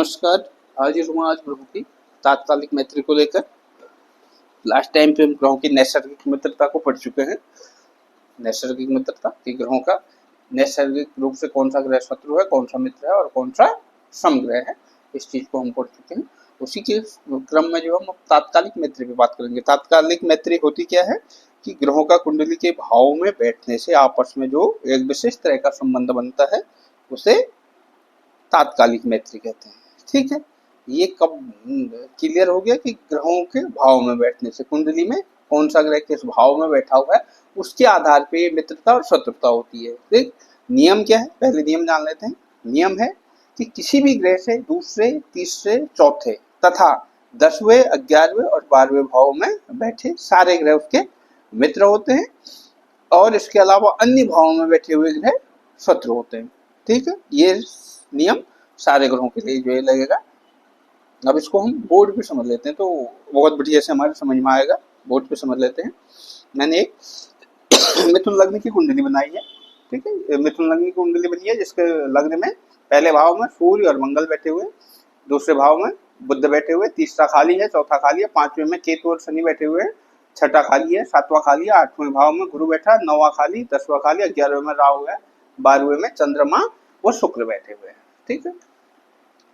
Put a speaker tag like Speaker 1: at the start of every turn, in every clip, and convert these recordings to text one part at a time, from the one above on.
Speaker 1: नमस्कार। हाजिर हूँ आज प्रभु की तात्कालिक मैत्री को लेकर। लास्ट टाइम पे हम ग्रहों की नैसर्गिक मित्रता को पढ़ चुके हैं। नैसर्गिक मित्रता कि ग्रहों का नैसर्गिक रूप से कौन सा ग्रह शत्रु है, कौन सा मित्र है और कौन सा समग्रह है, इस चीज को हम पढ़ चुके हैं। उसी के क्रम में जो हम तात्कालिक मैत्री की बात करेंगे। तात्कालिक मैत्री होती क्या है कि ग्रहों का कुंडली के भाव में बैठने से आपस में जो एक विशेष तरह का संबंध बनता है उसे तात्कालिक मैत्री कहते हैं। ठीक है, ये कब क्लियर हो गया कि ग्रहों के भाव में बैठने से, कुंडली में कौन सा ग्रह किस भाव में बैठा हुआ है उसके आधार पे मित्रता और शत्रुता होती है। ठीक, नियम क्या है, पहले नियम जान लेते हैं। नियम है कि किसी भी ग्रह से दूसरे, तीसरे, चौथे तथा 10वें, 11वें और 12वें भाव में बैठे सारे ग्रह उसके मित्र होते हैं और इसके अलावा अन्य भावों में बैठे हुए ग्रह शत्रु होते हैं। ठीक है, ये नियम सारे ग्रहों के लिए जो है लगेगा। अब इसको हम बोर्ड पे समझ लेते हैं तो बहुत बढ़िया से हमारे समझ में आएगा। बोर्ड पे समझ लेते हैं। मैंने एक मिथुन लग्न की कुंडली बनाई है। ठीक है, मिथुन लग्न की कुंडली बनी है जिसके लग्न में पहले भाव में सूर्य और मंगल बैठे हुए, दूसरे भाव में बुध बैठे हुए, तीसरा खाली है, चौथा खाली है, पांचवें में केतु और शनि बैठे हुए, छठा खाली है, सातवां खाली है, आठवें भाव में गुरु बैठा, नौवां खाली, 10वां खाली, 11वें में राहु है, 12वें में चंद्रमा और शुक्र बैठे हुए हैं। ठीक है,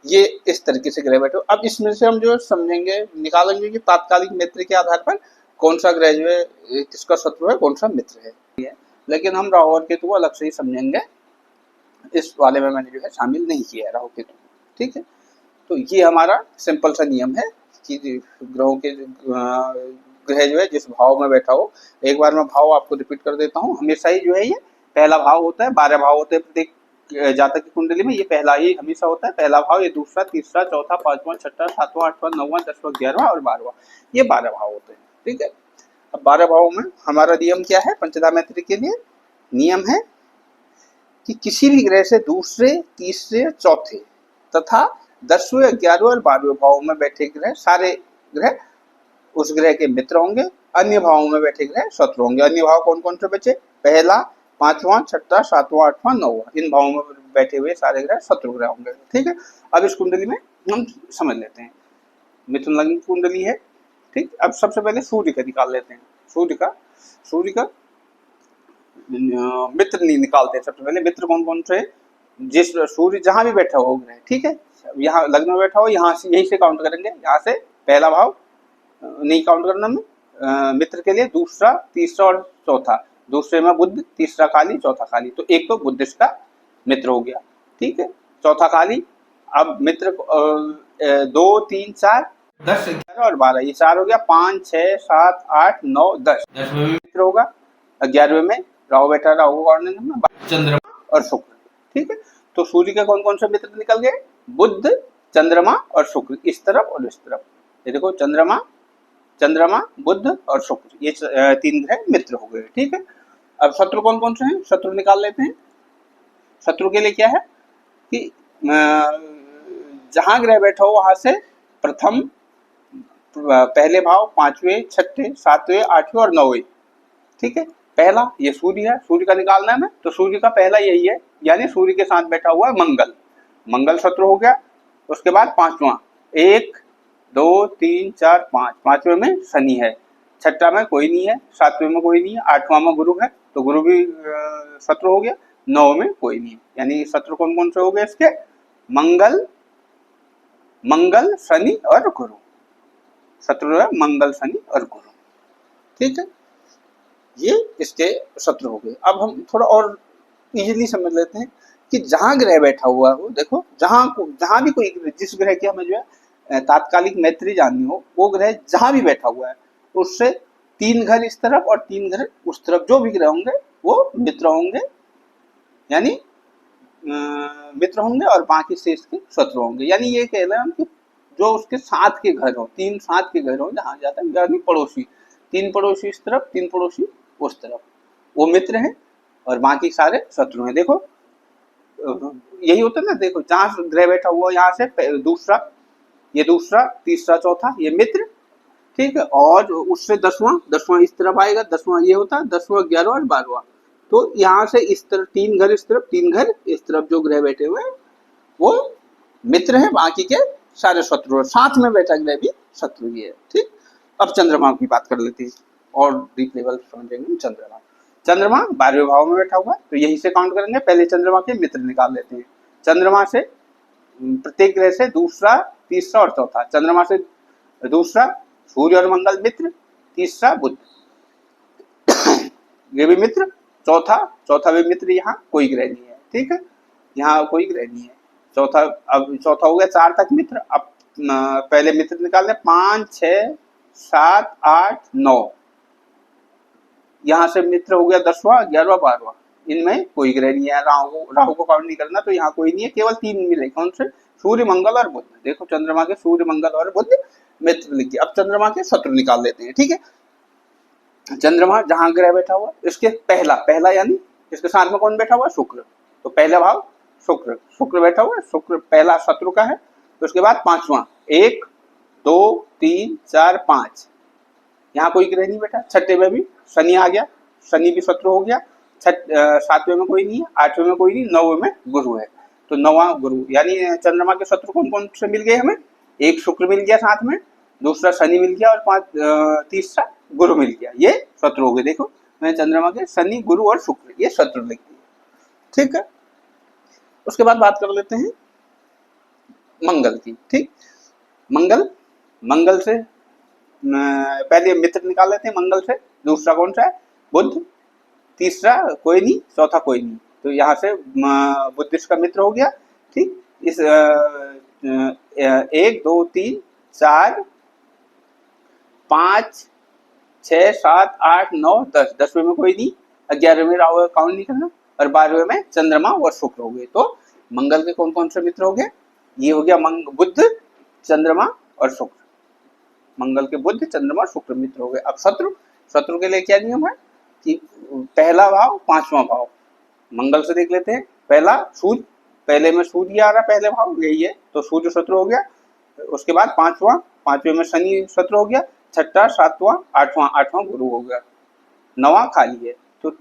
Speaker 1: ये इस तरीके से ग्रह बैठे हो। अब इसमें से हम जो समझेंगे, निकालेंगे कि तात्कालिक मित्र के आधार पर कौन सा ग्रह जो है किसका शत्रु है, कौन सा मित्र है। लेकिन हम राहु और केतु को अलग से ही समझेंगे, इस वाले में मैंने जो है शामिल नहीं किया है राहु केतु। ठीक है, तो ये हमारा सिंपल सा नियम है कि ग्रहों के ग्रह जो है जिस भाव में बैठा हो। एक बार मैं भाव आपको रिपीट कर देता हूँ। हमेशा ही जो है ये पहला भाव होता है, 12 भाव होते हैं प्रत्येक जातक की कुंडली में। ये पहला ही हमेशा होता है, पहला भाव, ये दूसरा, तीसरा, चौथा, पांचवा, छठा, सातवां, आठवां, नौवां, 10वां, 11वां और 12वां, ये 12 भाव होते हैं। ठीक है, अब 12 भावों में हमारा नियम क्या है पंचधा मैत्री के लिए? नियम है कि किसी भी ग्रह से दूसरे, तीसरे, चौथे तथा 10वें, 11वें और 12वें भाव में बैठे ग्रह सारे ग्रह उस ग्रह के मित्र होंगे, अन्य भावों में बैठे ग्रह शत्रु होंगे। अन्य भाव कौन कौन से बचे? पहला, पांचवां, छठा, सातवां, आठवां, नौवां, इन भावों में बैठे हुए सारे ग्रह शत्रु ग्रह होंगे। ठीक है, अब इस कुंडली में हम समझ लेते हैं। मिथुन लग्न की कुंडली है। ठीक, अब सबसे पहले सूर्य का निकाल लेते हैं। सूर्य का मित्र नहीं निकालते हैं। सबसे पहले मित्र कौन कौन से? जिस सूर्य जहां भी बैठा हो ग्रह, ठीक है, यहाँ लग्न में बैठा हो, यहाँ से यही से काउंट करेंगे। यहाँ से पहला भाव नहीं काउंट करना में मित्र के लिए, दूसरा, तीसरा और चौथा। दूसरे में बुध, तीसरा खाली, चौथा खाली, तो एक तो बुध इसका मित्र हो गया। ठीक है, चौथा खाली। अब मित्र 2, 3, 4, 10, 11 और 12, ये 4 हो गया। 5, 6, 7, 8, 9, 10 में मित्र होगा। 11वें में राहु बैठा, राहु का चंद्रमा और शुक्र। ठीक है, तो सूर्य के कौन कौन से मित्र निकल गए? बुध, चंद्रमा और शुक्र, इस तरफ और इस तरफ। ये देखो, चंद्रमा, बुध और शुक्र, ये 3 ग्रह मित्र हो गए। ठीक है, अब शत्रु कौन कौन से हैं? शत्रु निकाल लेते हैं। शत्रु के लिए क्या है कि जहां ग्रह बैठा हो वहां से प्रथम, पहले भाव, 5वें, 6ठे, 7वें, 8वें और 9वें। ठीक है, पहला ये सूर्य है, सूर्य का निकालना है हमें, तो सूर्य का पहला यही है, यानी सूर्य के साथ बैठा हुआ है मंगल शत्रु हो गया। उसके बाद 5वां, 1, 2, 3, 4, 5, 5वें में शनि है, छठा में कोई नहीं है, 7वें में कोई नहीं है, 8वां में गुरु है, तो गुरु भी शत्रु हो गया, 9 में कोई नहीं है। यानी शत्रु कौन कौन से हो गए इसके? मंगल, शनि और गुरु। शत्रु है मंगल, शनि और गुरु। ठीक है, ये इसके शत्रु हो गए। अब हम थोड़ा और इजीली समझ लेते हैं कि जहां ग्रह बैठा हुआ हो, देखो जहां भी कोई, जिस ग्रह की हमें जो है तात्कालिक मैत्री जाननी हो, वो ग्रह जहां भी बैठा हुआ है उससे 3 घर इस तरफ और 3 घर उस तरफ जो भी ग्रह होंगे वो मित्र होंगे, यानी मित्र होंगे और बाकी से इसके शत्रु होंगे। यानी ये कह रहे हैं कि जो उसके साथ के घर हो, 3 साथ के घर हो जहां जाता है, यानी पड़ोसी, 3 पड़ोसी इस तरफ, 3 पड़ोसी उस तरफ, वो मित्र हैं और बाकी सारे शत्रु हैं। देखो यही होता है ना, देखो जहां ग्रह बैठा हुआ यहाँ से दूसरा, ये दूसरा, तीसरा, चौथा, ये मित्र। ठीक है, और उससे 10वां इस तरफ आएगा, 10वां ये होता है, 10वां, 11वां और 12वां। तो यहाँ से इस तरफ 3 घर इस तरफ, 3 घर इस तरफ जो ग्रह बैठे हुए हैं वो मित्र है, बाकी के सारे शत्रु है, साथ में बैठा ग्रह भी शत्रु ही है। ठीक, अब चंद्रमा की बात कर लेते हैं और डीप लेवल समझेंगे। चंद्रमा, चंद्रमा 12वें भाव में बैठा हुआ है, तो यही से काउंट करेंगे। पहले चंद्रमा के मित्र निकाल लेते हैं। चंद्रमा से प्रत्येक ग्रह से दूसरा, तीसरा और चौथा। चंद्रमा से दूसरा सूर्य और मंगल मित्र, तीसरा बुध ये भी मित्र, चौथा भी मित्र, यहाँ कोई ग्रह नहीं है। ठीक है, यहाँ कोई ग्रह नहीं है। चौथा, अब चौथा हो गया 4 तक मित्र। अब पहले मित्र निकालने 5, 6, 7, 8, 9, यहाँ से मित्र हो गया 10वां, 11वां, 12वां। इनमें कोई ग्रह नहीं है। राहु को काउंट नहीं करना, तो यहाँ कोई नहीं है, केवल 3 मिले। कौन से? सूर्य, मंगल और बुध। देखो चंद्रमा के सूर्य, मंगल और बुध मित्र लिखिए। अब चंद्रमा के शत्रु निकाल लेते हैं। ठीक है, चंद्रमा जहां ग्रह बैठा हुआ, इसके पहला यानी इसके साथ में कौन बैठा हुआ? शुक्र। तो पहला भाव शुक्र बैठा हुआ है। शुक्र पहला शत्रु का है। तो उसके बाद 5वां, 1, 2, 3, 4, 5, यहाँ कोई ग्रह नहीं बैठा। छठे में भी शनि आ गया, शनि भी शत्रु हो गया। 7वें में कोई नहीं है, 8वें में कोई नहीं, 9वें में गुरु है। तो 9वां गुरु, यानी चंद्रमा के शत्रु कौन कौन से मिल गए हमें? एक शुक्र मिल गया साथ में, दूसरा शनि मिल गया और तीसरा गुरु मिल गया। ये शत्रु हो गए। देखो मैंने चंद्रमा के शनि, गुरु और शुक्र ये शत्रु लिख दिए। ठीक है, उसके बाद बात कर लेते हैं मंगल की। ठीक, मंगल से पहले मित्र निकाल लेते हैं। मंगल से दूसरा कौन सा है? बुध, तीसरा कोई नहीं, चौथा कोई नहीं। तो यहाँ से बुध इसका मित्र हो गया। ठीक, इस 1, 2, 3, 4, 5, 6, 7, 8, 9, 10, 10वें में कोई नहीं, 11वें में राहु काउंट नहीं करना, और 12वें में चंद्रमा और शुक्र हो गए। तो मंगल के कौन कौन से मित्र हो गए? ये हो गया बुध, चंद्रमा और शुक्र। मंगल के बुध, चंद्रमा, शुक्र मित्र हो गए। अब शत्रु के लिए क्या नियम है कि पहला भाव, 5वां भाव। मंगल से देख लेते हैं। पहला सूर्य, पहले में सूर्य आ रहा, पहले भाव यही है, तो सूर्य शत्रु हो गया। उसके बाद 5वें में शनि शत्रु हो गया। 6ठा, 7वां, 8वां गुरु हो गया। 9वां खाली है। तो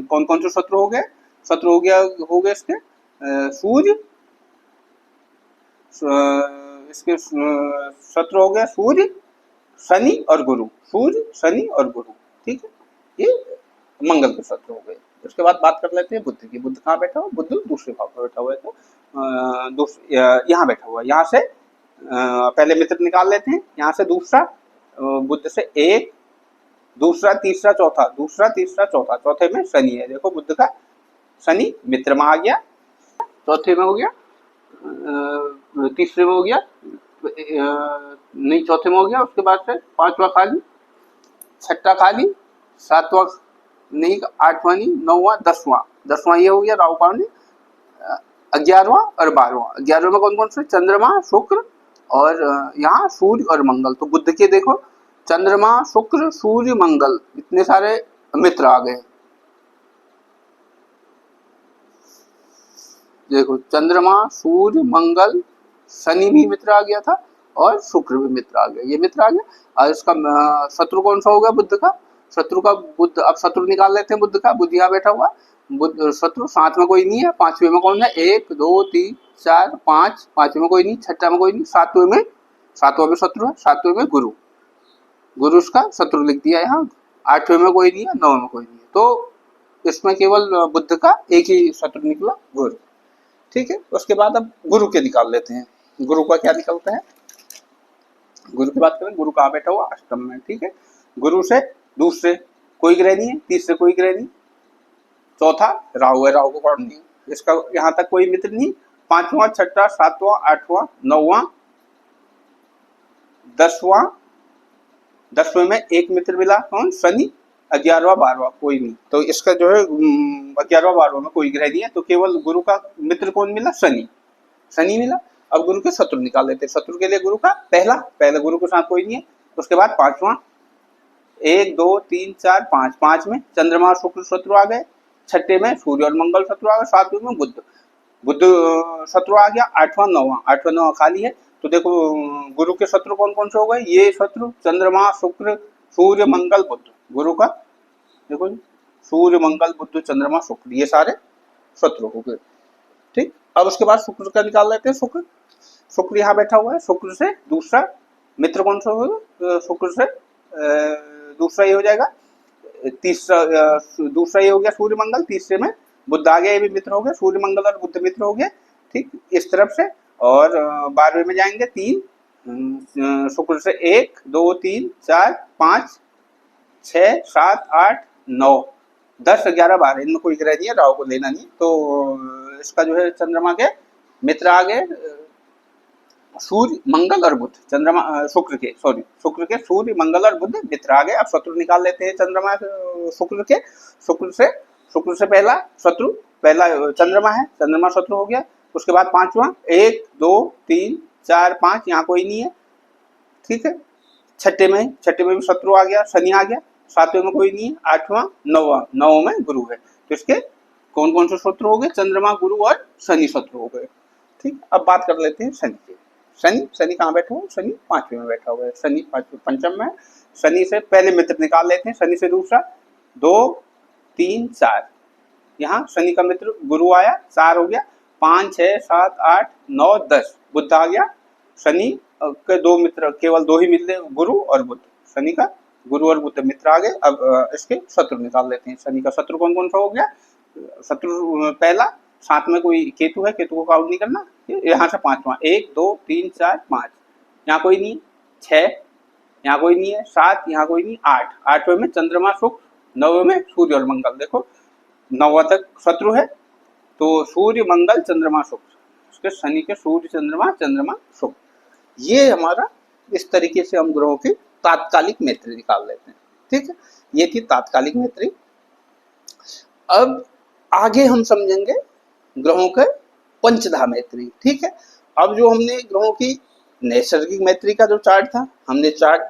Speaker 1: कौन कौन से शत्रु हो गए? शत्रु हो गए इसके सूर्य, इसके शत्रु हो गया सूर्य, शनि और गुरु। सूर्य, शनि और गुरु। ठीक है, ये मंगल के शत्रु हो गए। उसके बाद बात कर लेते हैं बुध की। बुध कहाँ बैठा हुआ? बुध दूसरे भाव पर बैठा हुआ है। तो यहाँ बैठा हुआ है। यहाँ से पहले मित्र निकाल लेते हैं। यहाँ से दूसरा, बुध से 1, दूसरा, तीसरा, चौथा। चौथे में शनि है। देखो बुध का शनि मित्र में आ गया। चौथे में हो गया, तीसरे में हो गया, नहीं चौथे में हो गया। उसके बाद से 5वां खाली, 6ठा खाली, 7वां नहीं, 8वां नहीं, 9वां, 10वां ये हो गया राहु काउंट। 11वां और 12वां। 11वें में कौन कौन से? चंद्रमा, शुक्र और यहाँ सूर्य और मंगल। तो बुध के देखो चंद्रमा, शुक्र, सूर्य, मंगल, इतने सारे मित्र आ गए। देखो चंद्रमा, सूर्य, मंगल, शनि भी मित्र आ गया था और शुक्र भी मित्र आ गया। ये मित्र आ गया। और इसका शत्रु कौन सा हो गया? बुध का शत्रु का बुध। अब शत्रु निकाल लेते हैं बुध का। बुध यहाँ बैठा हुआ, बुध शत्रु। 7 में कोई नहीं है। 5वें में कौन है? 1, 2, 3, 4, 5, 5वें में कोई नहीं, 6ठा में कोई नहीं, 7वां में शत्रु है। 7वें में गुरु उसका शत्रु लिख दिया यहाँ। 8वें में कोई नहीं है, 9वें में कोई नहीं है। तो इसमें केवल बुध का एक ही शत्रु निकला, गुरु। ठीक है, उसके बाद अब गुरु के निकाल लेते हैं। गुरु का क्या निकलता है? गुरु की बात करें, गुरु कहाँ बैठा हुआ? अष्टम में। ठीक है, गुरु से दूसरे कोई ग्रह नहीं है, तीसरे कोई ग्रह नहीं, चौथा राहु है, राहु को काउंट नहीं, इसका यहाँ तक कोई मित्र नहीं। 5वां, 6ठा, 7वां, 8वां, 9वां, 10वां, 10वें में एक मित्र मिला, कौन? शनि। 11वां, 12वां कोई नहीं। तो इसका जो है 11वां, 12वां में कोई ग्रह नहीं है। तो केवल गुरु का मित्र कौन मिला? शनि मिला। अब गुरु के शत्रु निकाल लेते हैं। शत्रु के लिए गुरु का पहले गुरु के साथ कोई नहीं है। उसके बाद 5वां, 1, 2, 3, 4, 5, 5 में चंद्रमा और शुक्र शत्रु आ गए। 6ठे में सूर्य और मंगल शत्रु आ गए। 7वें में बुध शत्रु आ गया। 8वां, 9वां खाली है। तो देखो गुरु के शत्रु कौन कौन से हो गए? ये शत्रु चंद्रमा, शुक्र, सूर्य, मंगल, बुध। गुरु का देखो सूर्य, मंगल, बुध, चंद्रमा, शुक्र, ये सारे शत्रु हो गए। ठीक, अब उसके बाद शुक्र का निकाल लेते हैं। शुक्र यहाँ बैठा हुआ है, शुक्र से दूसरा मित्र कौन सा होगा, शुक्र से दूसरा ये हो जाएगा, तीसरा दूसरा ये हो गया सूर्य मंगल, तीसरे में बुध आ गया, ये भी मित्र हो गया, सूर्य मंगल और बुध मित्र हो गया, ठीक, इस तरफ से। और 12वें में जाएंगे 3, शुक्र से 1 2 3 4 5 6 7 8 9 10 11 12, इनमें कोई ग्रह नहीं है, राहु को लेना नहीं, तो इसका जो है चंद्रमा के मित्र आ गए सूर्य मंगल और बुध, चंद्रमा शुक्र के सूर्य मंगल और बुध मित्र आ गए। अब शत्रु निकाल लेते हैं चंद्रमा शुक्र के, शुक्र से पहला शत्रु, पहला चंद्रमा है, चंद्रमा शत्रु हो गया। उसके बाद 5वां 1 2 3 4 5, यहाँ कोई नहीं है, ठीक है। छठे में भी शत्रु आ गया, शनि आ गया। 7वें में कोई नहीं है। 8वां 9वां में गुरु है, तो इसके कौन कौन से शत्रु हो गए, चंद्रमा गुरु और शनि शत्रु हो गए, ठीक। अब बात कर लेते हैं शनि की। शनि कहाँ बैठा हुआ है, शनि 5वें में बैठा हुआ है, शनि पंचम में। शनि से पहले मित्र निकाल लेते हैं, शनि से दूसरा 2 3 4, यहाँ शनि का मित्र गुरु आया, 4 हो गया। 5 6 7 8 9 10 बुध आ गया। शनि के 2 मित्र, केवल 2 ही मिले, गुरु और बुध, शनि का गुरु और बुध मित्र आ गए। अब इसके शत्रु निकाल लेते हैं। शनि का शत्रु कौन कौन सा हो गया, शत्रु पहला, साथ में कोई केतु है, केतु को काउंट नहीं करना, यहाँ से 5वां 1 2 3 4 5, यहाँ कोई नहीं, 6 यहाँ कोई नहीं है, 7 यहाँ कोई नहीं, 8, 8वें में चंद्रमा शुक्र, 9वें में सूर्य और मंगल। देखो 9वां तक शत्रु है, तो सूर्य मंगल चंद्रमा शुक्र, उसके शनि के सूर्य चंद्रमा शुक्र, ये हमारा इस तरीके से हम ग्रहों की तात्कालिक मैत्री निकाल लेते हैं, ठीक है। ये थी तात्कालिक मैत्री। अब आगे हम समझेंगे ग्रहों के पंचधा मैत्री, ठीक है। अब जो हमने ग्रहों की नैसर्गिक मैत्री का जो चार्ट था, हमने चार्ट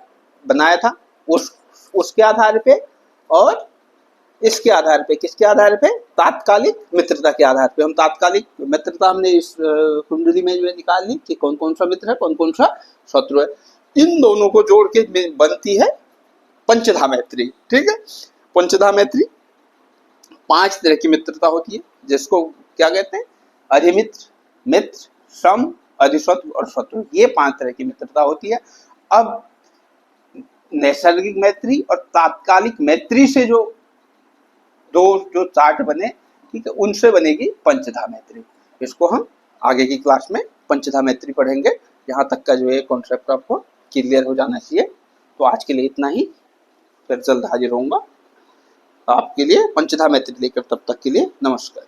Speaker 1: बनाया था, उसके आधार पे और इसके आधार पे, किसके आधार पे, तात्कालिक मित्रता के आधार पे। हम तात्कालिक मित्रता हमने इस कुंडली में जो है निकाल ली कि कौन कौन सा मित्र है, कौन कौन सा शत्रु है। इन दोनों को जोड़ के बनती है पंचधा मैत्री, ठीक है। पंचधा मैत्री 5 तरह की मित्रता होती है, जिसको क्या कहते हैं, अधिमित्र, मित्र, सम, अधिशत्रु और शत्रु, ये 5 तरह की मित्रता होती है। अब नैसर्गिक मैत्री और तात्कालिक मैत्री से जो चार्ट बने, ठीक है, उनसे बनेगी पंचधा मैत्री। इसको हम आगे की क्लास में पंचधा मैत्री पढ़ेंगे। यहाँ तक का जो है कॉन्सेप्ट आपको क्लियर हो जाना चाहिए। तो आज के लिए इतना ही, फिर जल्द हाजिर होऊंगा आपके लिए पंचधा मैत्री लेकर। तब तक के लिए नमस्कार।